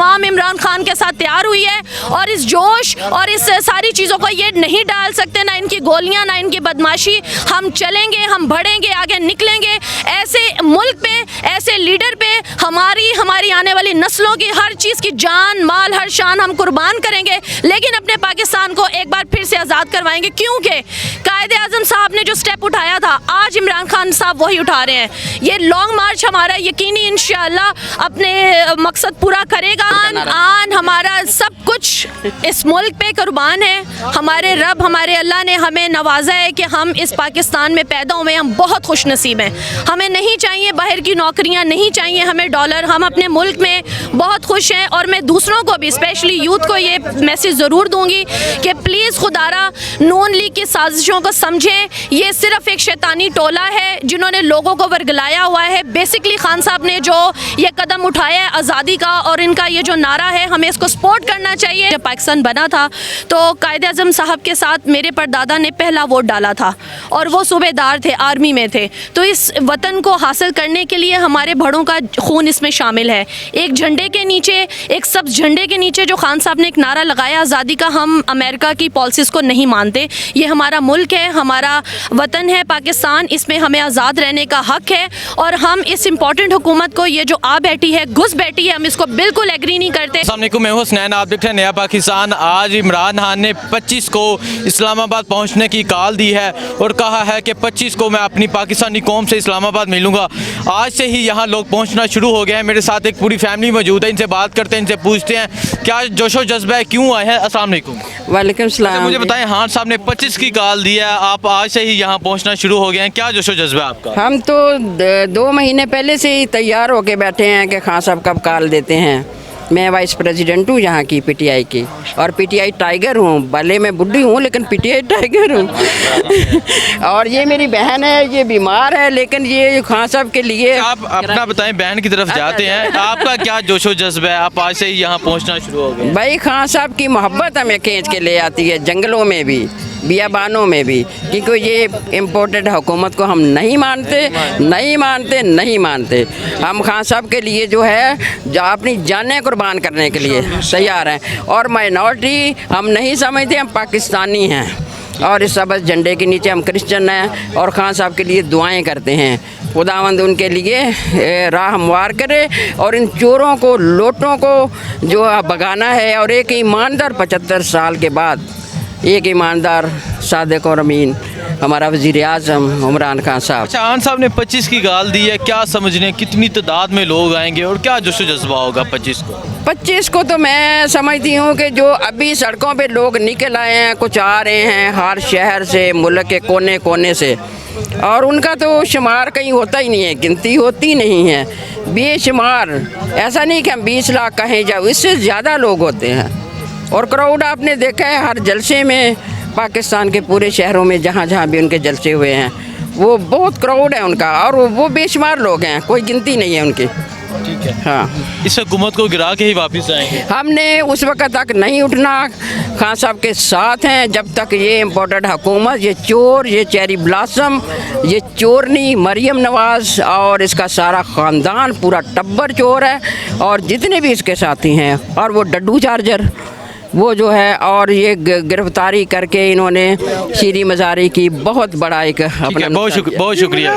आवाम इमरान खान के साथ तैयार हुई है और इस जोश और इस सारी चीज़ों को ये नहीं डाल सकते, ना इनकी गोलियां ना इनकी बदमाशी। हम चलेंगे, हम बढ़ेंगे, आगे निकलेंगे। ऐसे मुल्क पे, ऐसे लीडर पे हमारी आने वाली नस्लों की हर चीज़ की जान माल हर शान हम कुर्बान करेंगे, लेकिन अपने पाकिस्तान को एक बार फिर से आज़ाद करवाएंगे। क्योंकि कायदे आज़म साहब ने जो स्टेप उठाया था, आज इमरान खान साहब वही उठा रहे हैं। ये लॉन्ग मार्च हमारा यकीनी इंशाअल्लाह अपने मकसद पूरा करेगा। आन हमारा सब कुछ इस मुल्क पे कुर्बान है। हमारे रब, हमारे अल्लाह ने हमें नवाजा है कि हम इस पाकिस्तान में पैदा हुए। हम बहुत खुश नसीब हैं। हमें नहीं चाहिए बाहर की नौकरियां, नहीं चाहिए हमें डॉलर। हम अपने मुल्क में बहुत खुश हैं और मैं दूसरों को भी, स्पेशली यूथ को ये मैसेज ज़रूर दूंगी कि प्लीज़ खुदारा नून लीग की साजिशों को समझें। ये सिर्फ एक शैतानी टोला है जिन्होंने लोगों को वर्गलाया हुआ है। बेसिकली खान साहब ने जो ये कदम उठाया है आज़ादी का, और इनका ये जो नारा है, हमें इसको सपोर्ट करना चाहिए। जब पाकिस्तान बना था तो कायदे आज़म साहब के साथ मेरे परदादा ने पहला वोट डाला था और वो सूबेदार थे, आर्मी में थे। तो इस वतन को हासिल करने के लिए हमारे बड़ों का खून इसमें शामिल है। एक झंडे के नीचे, एक सब्ज़ झंडे के नीचे जो खान साहब ने एक नारा लगाया आज़ादी का, हम अमेरिका की पॉलिसीज़ को नहीं मानते। ये हमारा मुल्क है, हमारा वतन है पाकिस्तान, इसमें हमें आज़ाद रहने का हक़ है। और हम इस इम्पोर्टेंट हुकूमत को, ये जो आ बैठी है, घुस बैठी है, हम इसको बिल्कुल एग्री नहीं करते। अस्सलाम वालेकुम, मैं हुसनैन, आप देख रहे हैं नया पाकिस्तान। आज इमरान खान ने 25 को इस्लामाबाद पहुंचने की कॉल दी है और कहा है कि 25 को मैं अपनी पाकिस्तानी कौम से इस्लामाबाद मिलूंगा। आज से ही यहाँ लोग पहुंचना शुरू हो गए हैं। मेरे साथ एक पूरी फैमिली मौजूद है, इनसे बात करते हैं, इनसे पूछते हैं क्या जोशो जज्बा है, क्यों आए हैं। अस्सलाम वालेकुम। वालेकुम सलाम। मुझे बताएं, खान साहब ने 25 की कॉल दी है, आप आज से ही यहाँ पहुँचना शुरू हो गए हैं, क्या जोशो जज्बा है आपका? हम तो 2 महीने पहले से ही तैयार होके बैठे हैं कि खान साहब कब कॉल देते हैं। मैं वाइस प्रेसिडेंट हूँ यहाँ की पीटीआई की, और पीटीआई टाइगर हूँ। भले मैं बुढ़ी हूँ लेकिन पीटीआई टाइगर हूँ। और ये मेरी बहन है, ये बीमार है, लेकिन ये खान साहब के लिए। आप अपना बताएं, बहन की तरफ जाते हैं, आपका क्या जोशो जज्बा है, आप आज से ही यहाँ पहुँचना शुरू हो गए? भाई खान साहब की मोहब्बत हमें खींच के ले आती है, जंगलों में भी, बियाबानों में भी, क्योंकि ये इम्पोर्टेड हुकूमत को हम नहीं मानते, नहीं मानते, नहीं मानते। हम खान साहब के लिए जो है जो अपनी जानें कुर्बान करने के लिए तैयार हैं। और माइनॉरिटी हम नहीं समझते, हम पाकिस्तानी हैं और इस सबज झंडे के नीचे हम क्रिश्चियन हैं और खान साहब के लिए दुआएं करते हैं। खुदावंद उनके लिए राह हमवार करे और इन चोरों को, लोटों को जो भगाना है। और एक ईमानदार 75 साल के बाद एक ईमानदार सादिक और अमीन हमारा वज़ीर आज़म इमरान खान साहब। अच्छा, खान साहब ने 25 की गाल दी है, क्या समझ रहे हैं कितनी तादाद में लोग आएंगे और क्या जोशो जज्बा होगा 25 को? 25 को तो मैं समझती हूँ कि जो अभी सड़कों पे लोग निकल आए हैं, कुछ आ रहे हैं हर शहर से, मुल्क के कोने कोने से, और उनका तो शुमार कहीं होता ही नहीं है, गिनती होती नहीं है, बेशुमार। ऐसा नहीं कि हम 20 लाख कहें जाओ, इससे ज़्यादा लोग होते हैं। और क्राउड आपने देखा है हर जलसे में, पाकिस्तान के पूरे शहरों में जहाँ जहाँ भी उनके जलसे हुए हैं, वो बहुत क्राउड है उनका, और वो बेशुमार लोग हैं, कोई गिनती नहीं है उनकी। ठीक है, हाँ, इस हुकूमत को गिरा के ही वापस आएंगे। हमने उस वक्त तक नहीं उठना, खान साहब के साथ हैं जब तक ये इम्पोर्टेड हुकूमत, ये चोर, ये चेरी ब्लासम, ये चोरनी मरियम नवाज़ और इसका सारा ख़ानदान, पूरा टब्बर चोर है, और जितने भी इसके साथी हैं, और वो डड्डू चार्जर वो जो है, और ये गिरफ्तारी करके इन्होंने शीरी मज़ारी की बहुत बड़ा एक अपना। बहुत शुक्रिया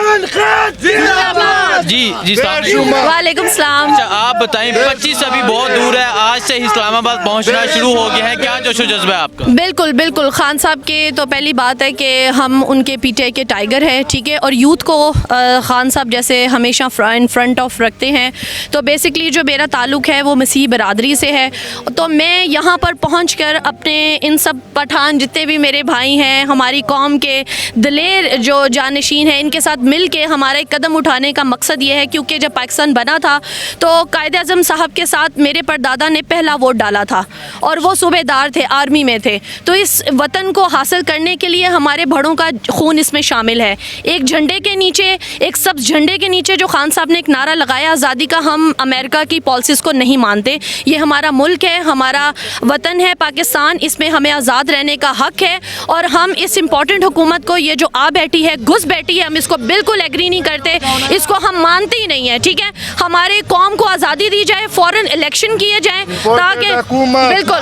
जी जी। वालेकुम सलाम। अच्छा, आप बताएं, 25 अभी बहुत दूर है, आज से इस्लामाबाद पहुंचना शुरू हो गया है, क्या जोशो जज्बा है आपका? बिल्कुल बिल्कुल, खान साहब के तो पहली बात है कि हम उनके पीटीआई के टाइगर हैं, ठीक है, और यूथ को खान साहब जैसे हमेशा फ्रंट ऑफ रखते हैं। तो बेसिकली जो मेरा ताल्लुक़ है वो मसीह बरादरी से है। तो मैं यहाँ पर पहुंचकर अपने इन सब पठान जितने भी मेरे भाई हैं, हमारी कौम के दिलेर जो जानशीन हैं, इनके साथ मिल के हमारा एक कदम उठाने का मकसद ये है। क्योंकि जब पाकिस्तान बना था तो कायदे आज़म साहब के साथ मेरे परदादा ने पहला वोट डाला था और वो सूबेदार थे, आर्मी में थे। तो इस वतन को हासिल करने के लिए हमारे बड़ों का खून इसमें शामिल है। एक झंडे के नीचे, एक सब्ज़ झंडे के नीचे जो खान साहब ने एक नारा लगाया आज़ादी का, हम अमेरिका की पॉलिसीज़ को नहीं मानते। ये हमारा मुल्क है, हमारा वतन है पाकिस्तान, इसमें हमें आज़ाद रहने का हक़ है। और हम इस इम्पोर्टेंट हुकूमत को, ये जो आ बैठी है, घुस बैठी है, हम इसको बिल्कुल एग्री नहीं करते, इसको हम मानते ही नहीं है, ठीक है। हमारे कौम को आज़ादी दी जाए, फ़ौरन इलेक्शन किए जाएँ ताकि बिल्कुल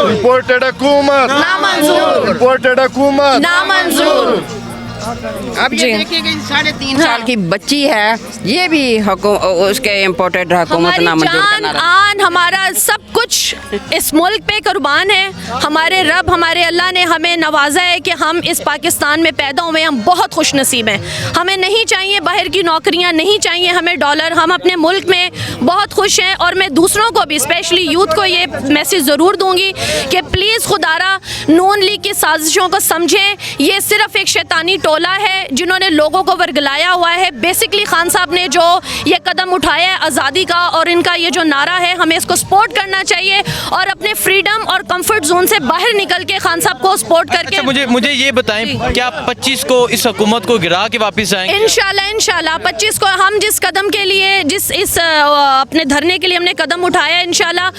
रिपोर्टेड हुकूमत नामंजूर रिपोर्टेड हुकूमत अब नामंजूर ये जी। देखिए कि 3.5 साल की बच्ची है, ये भी उसके इम्पोर्टेड हुकूमत हमारी नामंजूर जान करना रहा। आन हमारा सब कुछ इस मुल्क पे कुर्बान है। हमारे रब हमारे अल्लाह ने हमें नवाजा है कि हम इस पाकिस्तान में पैदा हुए, हम बहुत खुश नसीब हैं। हमें नहीं चाहिए बाहर की नौकरियां, नहीं चाहिए हमें डॉलर, हम अपने मुल्क में बहुत खुश हैं। और मैं दूसरों को भी, स्पेशली यूथ को ये मैसेज ज़रूर दूंगी कि प्लीज़ खुदारा नून लीग की साजिशों को समझें। ये सिर्फ एक शैतानी टोला है जिन्होंने लोगों को वर्गलाया हुआ है। बेसिकली खान साहब ने जो ये कदम उठाया है आज़ादी का, और इनका ये जो नारा है, हमें इसको सपोर्ट करना चाहिए और अपने फ्रीडम और कंफर्ट जोन से बाहर निकल के खान साहब को सपोर्ट करके अच्छा, मुझे ये बताएं, क्या 25 को इस हुकूमत को गिरा के वापस आएंगे? इंशाल्लाह 25 को हम जिस कदम के लिए, जिस इस अपने धरने के लिए हमने कदम उठाया, इंशाल्लाह।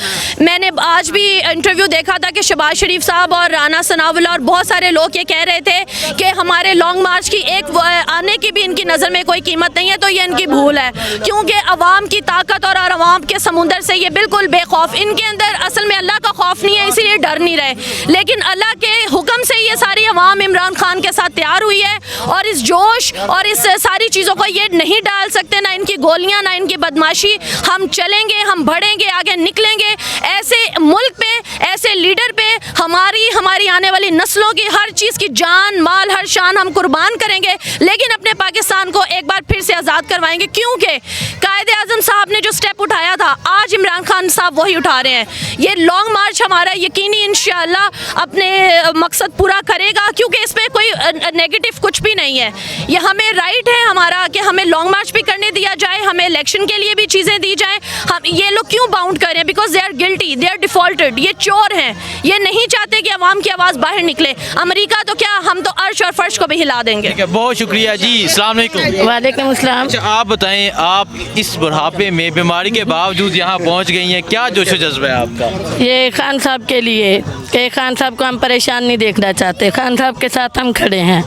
मैंने आज भी इंटरव्यू देखा था कि शहबाज शरीफ साहब और राना सनाउल्लाह और बहुत सारे लोग ये कह रहे थे कि हमारे लॉन्ग मार्च की एक आने की भी इनकी नज़र में कोई कीमत नहीं है। तो ये इनकी भूल है, क्योंकि अवाम की ताकत और अवाम के समुंदर से ये बिल्कुल बेखौफ, इनके अंदर असल में अल्लाह का खौफ नहीं है, इसीलिए डर नहीं रहे। लेकिन अल्लाह के हुक्म से ये सारी अवाम इमरान खान के साथ तैयार हुई है, और इस जोश और इस सारी चीज़ों को ये नहीं डाल सकते, ना इनकी गोलियां, ना इनकी बदमाशी। हम चलेंगे, हम बढ़ेंगे, आगे निकलेंगे। ऐसे मुल्क पे, ऐसे लीडर पे हमारी आने वाली नस्लों की हर चीज़ की जान माल हर शान हम कुर्बान करेंगे, लेकिन अपने पाकिस्तान को एक बार फिर से आज़ाद करवाएंगे। क्योंकि कायदे आज़म साहब ने जो स्टेप उठाया था, आज इमरान खान साहब वही उठा रहे हैं। ये लॉन्ग मार्च हमारा यकीनी इंशाअल्लाह अपने मकसद पूरा करेगा, क्योंकि इसमें कोई नेगेटिव कुछ भी नहीं है। ये हमें राइट है हमारा कि हमें लॉन्ग मार्च भी करने दिया जाए, हमें इलेक्शन के लिए भी चीज़ें दी जाए। हम ये लोग क्यों बाउंड कर रहे हैं? Because they are guilty, they are defaulted, ये चोर हैं, ये नहीं चाहते कि अवाम की आवाज़ बाहर निकले। अमेरिका तो क्या, हम तो अर्श और फर्श को भी हिला देंगे। ठीक है, बहुत शुक्रिया जी। अस्सलाम वालेकुम। वालेकुम अस्सलाम। अच्छा, आप बताएं, आप इस बुढ़ापे में बीमारी के बावजूद यहाँ पहुँच गई हैं, क्या जोश जज्बा है आपका? ये खान साहब के लिए कि खान साहब को हम परेशान नहीं देखना चाहते, खान साहब के साथ हम खड़े हैं,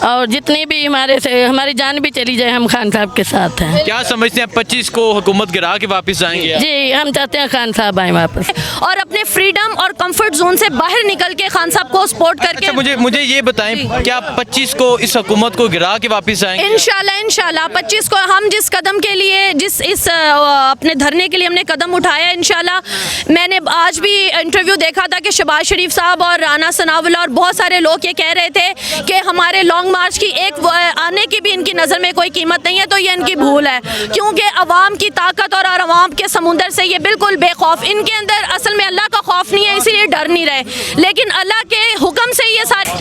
और जितनी भी हमारी जान भी चली जाए, हम खान साहब के साथ हैं। क्या समझते हैं 25 को हुकूमत गिरा के वापस आएंगे? जी, हम चाहते हैं खान साहब आए वापस, और अपने फ्रीडम और कंफर्ट जोन से बाहर निकल के खान साहब को सपोर्ट करके। अच्छा, मुझे ये बताएं, क्या 25 को इस हुकूमत को गिरा के वापस आएंगे? इंशाल्लाह 25 को हम जिस कदम के लिए, जिस इस अपने धरने के लिए हमने कदम उठाया, इंशाल्लाह। मैंने आज भी इंटरव्यू देखा था कि शहबाज शरीफ साहब और राना सनाउल्लाह और बहुत सारे लोग ये कह रहे थे कि हमारे लॉन्ग मार्च की एक आने की भी इनकी नज़र में कोई कीमत नहीं है। तो ये इनकी भूल है, क्योंकि अवाम की ताकत और अवाम के समुंदर से ये बिल्कुल बेखौफ, इनके अंदर असल में अल्लाह का खौफ नहीं है, इसीलिए डर नहीं रहे। लेकिन अल्लाह के हुक्म से ये सारी